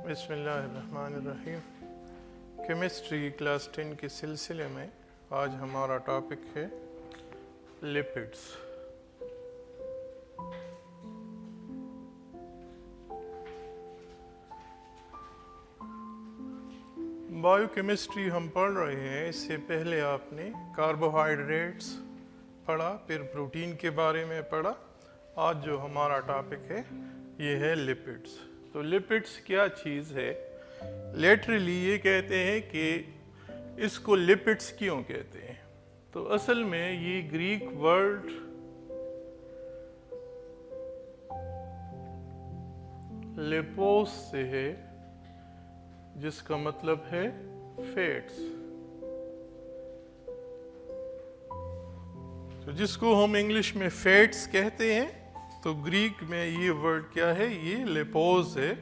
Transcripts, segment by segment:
बिस्मिल्लाहिर्रहमानिर्रहीम। Chemistry class 10 के सिलसिले में आज हमारा टॉपिक है लिपिड्स। बायोकेमिस्ट्री हम पढ़ रहे हैं। इससे पहले आपने कार्बोहाइड्रेट्स पढ़ा, फिर प्रोटीन के बारे में पढ़ा। आज जो हमारा टॉपिक है ये है लिपिड्स। तो लिपिड्स क्या चीज़ है? लिटरली ये कहते हैं कि इसको लिपिड्स क्यों कहते हैं, तो असल में ये ग्रीक वर्ड लिपोस से है, जिसका मतलब है फैट्स। तो जिसको हम इंग्लिश में फैट्स कहते हैं, तो ग्रीक में ये वर्ड क्या है? ये लिपोस है।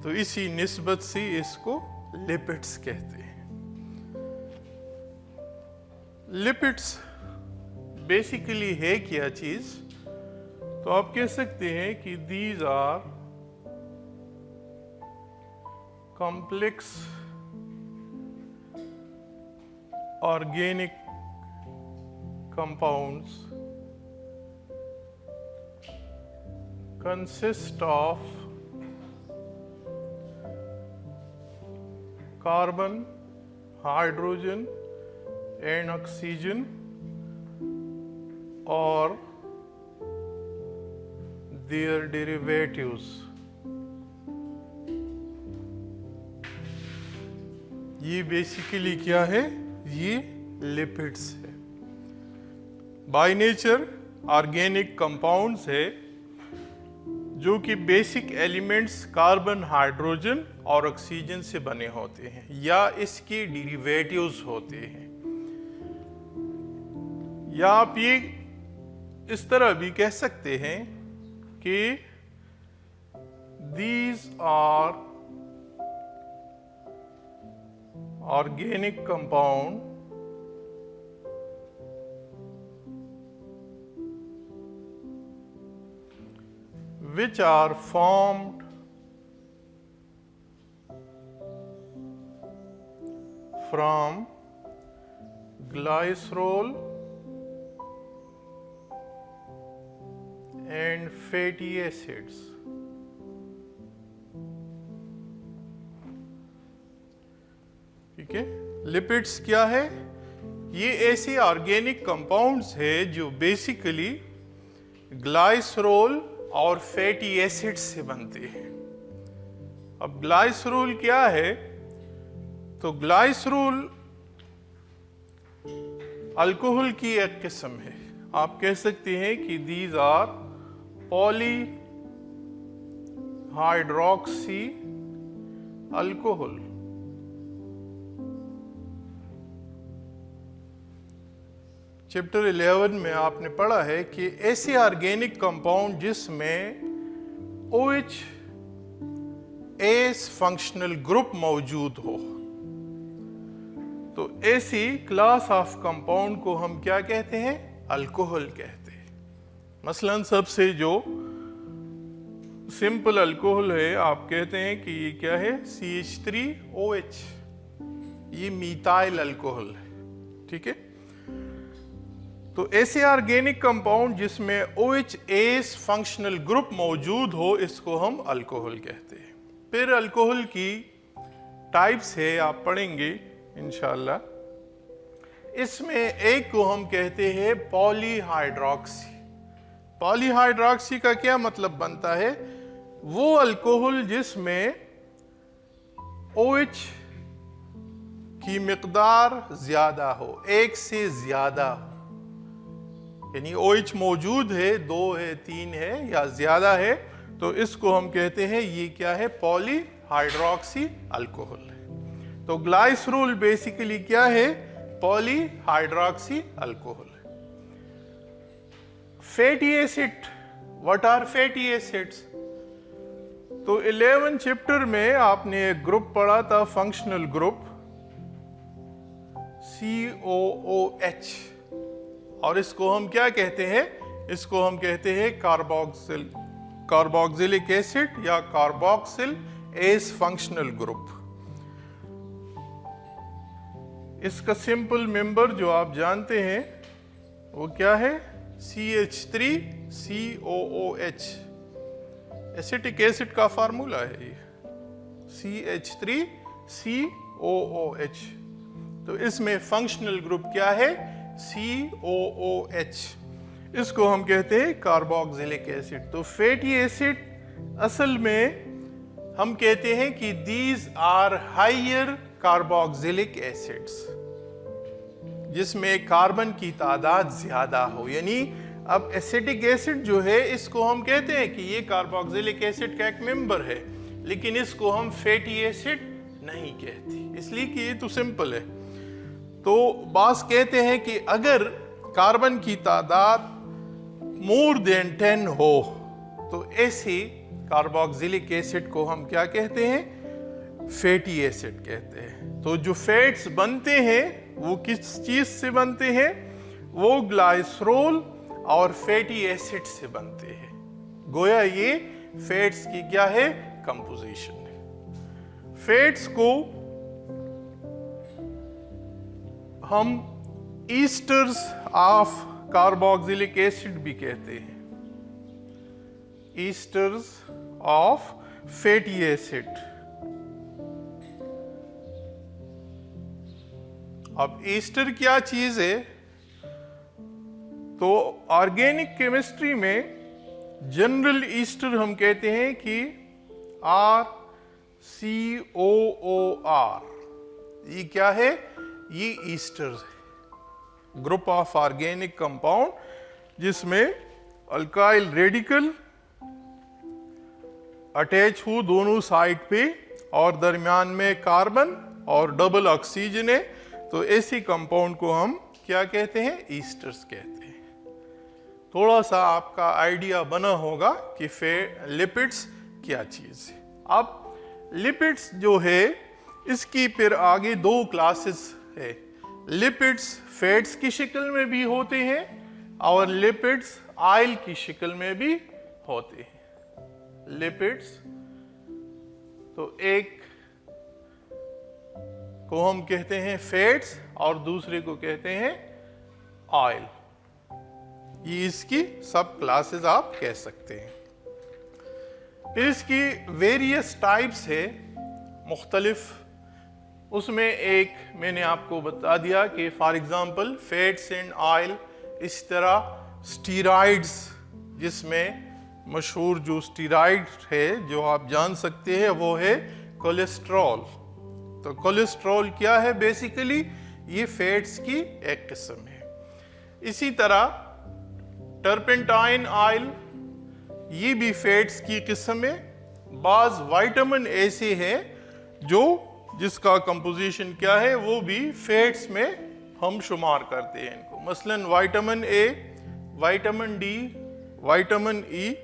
तो इसी निस्बत से इसको लिपिड्स कहते हैं। लिपिड्स बेसिकली है क्या चीज? तो आप कह सकते हैं कि these are complex organic compounds consist of carbon, hydrogen and oxygen or their derivatives। ये बेसिकली क्या है? ये लिपिड्स है। बाय नेचर ऑर्गेनिक कंपाउंड्स है जो कि बेसिक एलिमेंट्स कार्बन, हाइड्रोजन और ऑक्सीजन से बने होते हैं या इसके डेरिवेटिव्स होते हैं। या आप ये इस तरह भी कह सकते हैं कि these are organic compound which are formed from glycerol and fatty acids। ठीक है, लिपिड्स क्या है? ये ऐसे ऑर्गेनिक कंपाउंड्स है जो बेसिकली ग्लाइसरोल और फैटी एसिड से बनते हैं। अब ग्लाइसरोल क्या है? तो ग्लाइसरोल अल्कोहल की एक किस्म है। आप कह सकते हैं कि these are polyhydroxy alcohol. Chapter 11 में आपने पढ़ा है कि ऐसे ऑर्गेनिक कंपाउंड जिसमें OH फंक्शनल ग्रुप मौजूद हो, तो ऐसी क्लास ऑफ कंपाउंड को हम क्या कहते हैं? अल्कोहल कहते हैं। मसलन सबसे जो सिंपल अल्कोहल है, आप कहते हैं कि ये क्या है? CH3OH। ये मीथाइल अल्कोहल है। ठीक है, तो ऐसे ऑर्गेनिक कंपाउंड जिसमें OH फंक्शनल ग्रुप मौजूद हो, इसको हम अल्कोहल कहते हैं। फिर अल्कोहल की टाइप्स है, आप पढ़ेंगे इंशाल्लाह। इसमें एक को हम कहते हैं पॉलीहाइड्रोक्सी। पॉलीहाइड्रोक्सी का क्या मतलब बनता है? वो अल्कोहल जिसमें OH की मिकदार ज्यादा हो, एक से ज्यादा हो, यानी OH मौजूद है, 2 है, 3 है या ज्यादा है, तो इसको हम कहते हैं ये क्या है? पॉलीहाइड्रोक्सी अल्कोहल है। तो ग्लाइसरोल बेसिकली क्या है? पॉलीहाइड्रोक्सी अल्कोहल है। Fatty acid, what are fatty acids? तो 11 चैप्टर में आपने एक ग्रुप पढ़ा था, फंक्शनल ग्रुप COOH, और इसको हम क्या कहते हैं? इसको हम कहते हैं कार्बोक्सिलिक एसिड या कार्बोक्सिल एज फंक्शनल ग्रुप। इसका सिंपल मेंबर जो आप जानते हैं वो क्या है? CH3COOH। एसिटिक एसिड का फार्मूला है ये, CH3COOH। तो इसमें फंक्शनल ग्रुप क्या है? COOH। इसको हम कहते हैं कार्बोक्सिलिक एसिड। तो फैटी एसिड असल में हम कहते हैं कि these are higher carboxylic acids, जिसमें कार्बन की तादाद ज्यादा हो। यानी अब एसिटिक एसिड जो है इसको हम कहते हैं कि ये कार्बोक्सिलिक एसिड का एक मेंबर है, लेकिन इसको हम फैटी एसिड नहीं कहते, इसलिए कि ये तो सिंपल है। तो बास कहते हैं कि अगर कार्बन की तादाद मोर देन 10 हो तो ऐसे कार्बोक्सिलिक एसिड को हम क्या कहते हैं? फैटी एसिड कहते हैं। तो जो फैट्स बनते हैं वो किस चीज से बनते हैं? वो ग्लाइसरोल और फैटी एसिड से बनते हैं। गोया ये फैट्स की क्या है? कंपोजिशन है। फैट्स को हम ईस्टर्स ऑफ कार्बोक्सिलिक एसिड भी कहते हैं, ईस्टर्स ऑफ फैटी एसिड। अब ईस्टर क्या चीज है? तो ऑर्गेनिक केमिस्ट्री में जनरल ईस्टर हम कहते हैं कि RCOOR। ये क्या है? ये ईस्टर्स है, ग्रुप ऑफ ऑर्गेनिक कंपाउंड जिसमें अल्काइल रेडिकल अटैच हो दोनों साइड पे और दरमियान में कार्बन और डबल ऑक्सीजन है। तो ऐसी कंपाउंड को हम क्या कहते हैं? ईस्टर्स कहते हैं। थोड़ा सा आपका आइडिया बना होगा कि लिपिड्स क्या चीज है। अब लिपिड्स जो है इसकी फिर आगे दो क्लासेस है। लिपिड्स फैट्स की शक्ल में भी होते हैं और लिपिड्स ऑयल की शक्ल में भी होते हैं। लिपिड्स तो एक को हम कहते हैं फैट्स और दूसरे को कहते हैं ऑयल। ये इसकी सब क्लासेस आप कह सकते हैं। फिर इसकी वेरियस टाइप्स है मुख्तलिफ। उसमें एक मैंने आपको बता दिया कि for example fats and oil, इस तरह स्टीरॉइड्स, जिसमें मशहूर जो स्टीरॉइड है जो आप जान सकते हैं वो है कोलेस्ट्रॉल। तो कोलेस्ट्रॉल क्या है? बेसिकली ये फैट्स की एक किस्म है। इसी तरह टर्पेंटाइन ऑयल, ये भी फैट्स की किस्म है। बाज विटामिन ऐसे हैं जो जिसका कंपोजिशन क्या है वो भी फैट्स में हम शुमार करते हैं इनको। मसलन vitamin A, vitamin D, vitamin E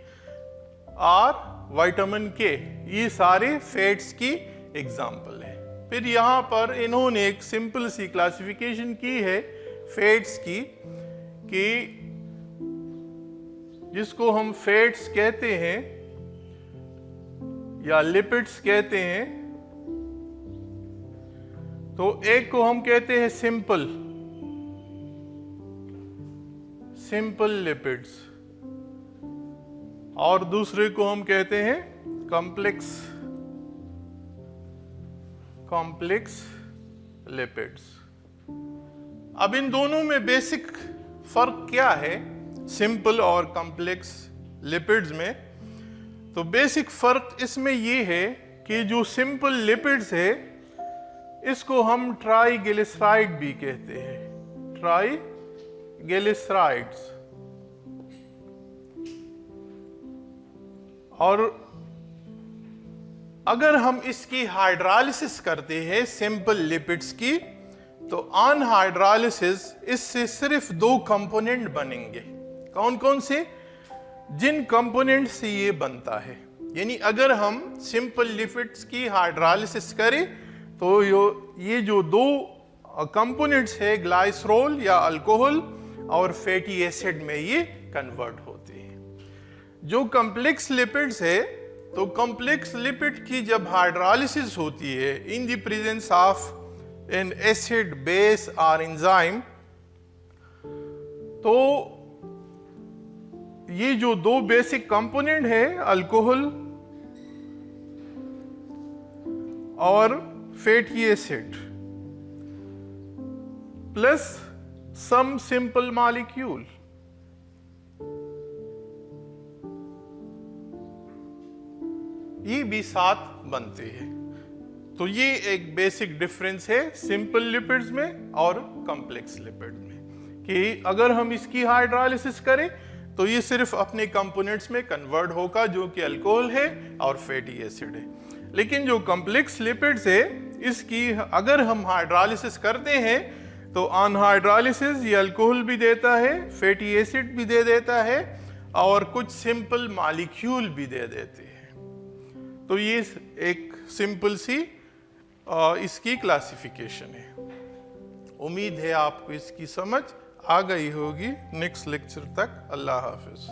और विटामिन के, ये सारे फैट्स की एग्जाम्पल है। फिर यहाँ पर इन्होंने एक सिंपल सी क्लासिफिकेशन की है फैट्स की कि जिसको हम फैट्स कहते हैं या लिपिड्स कहते हैं, तो एक को हम कहते हैं सिंपल लिपिड्स और दूसरे को हम कहते हैं कॉम्प्लेक्स लिपिड्स। अब इन दोनों में बेसिक फर्क क्या है सिंपल और कॉम्प्लेक्स लिपिड्स में? तो बेसिक फर्क इसमें ये है कि जो सिंपल लिपिड्स है इसको हम ट्राइग्लिसराइड भी कहते हैं, ट्राइग्लिसराइड्स। और अगर हम इसकी हाइड्रोलिसिस करते हैं सिंपल लिपिड्स की, तो ऑन हाइड्रोलिसिस इससे सिर्फ दो कंपोनेंट बनेंगे। कौन कौन से? जिन कंपोनेंट से ये बनता है। यानी अगर हम सिंपल लिपिड्स की हाइड्रोलिसिस करें तो ये जो दो कंपोनेंट्स है ग्लाइसरोल या अल्कोहल और फैटी एसिड में ये कन्वर्ट होते हैं। जो कॉम्प्लेक्स लिपिड्स है तो कॉम्प्लेक्स लिपिड की जब हाइड्रोलिसिस होती है in the presence of an acid base और एंजाइम, तो ये जो दो बेसिक कंपोनेंट है अल्कोहल और fatty acid plus some simple molecule, ये भी साथ बनते हैं। तो ये एक बेसिक डिफरेंस है सिंपल लिपिड्स में और कॉम्प्लेक्स लिपिड में, कि अगर हम इसकी हाइड्रोलिसिस करें तो ये सिर्फ अपने कंपोनेंट्स में कन्वर्ट होगा जो कि अल्कोहल है और फैटी एसिड है। लेकिन जो कॉम्प्लेक्स लिपिड्स है इसकी अगर हम हाइड्रोलिसिस करते हैं तो ऑन हाइड्रोलिसिस ये अल्कोहल भी देता है, फैटी एसिड भी दे देता है और कुछ सिंपल मॉलिक्यूल भी दे देते हैं। तो ये एक सिंपल सी इसकी क्लासिफिकेशन है। उम्मीद है आपको इसकी समझ आ गई होगी। नेक्स्ट लेक्चर तक अल्लाह हाफिज।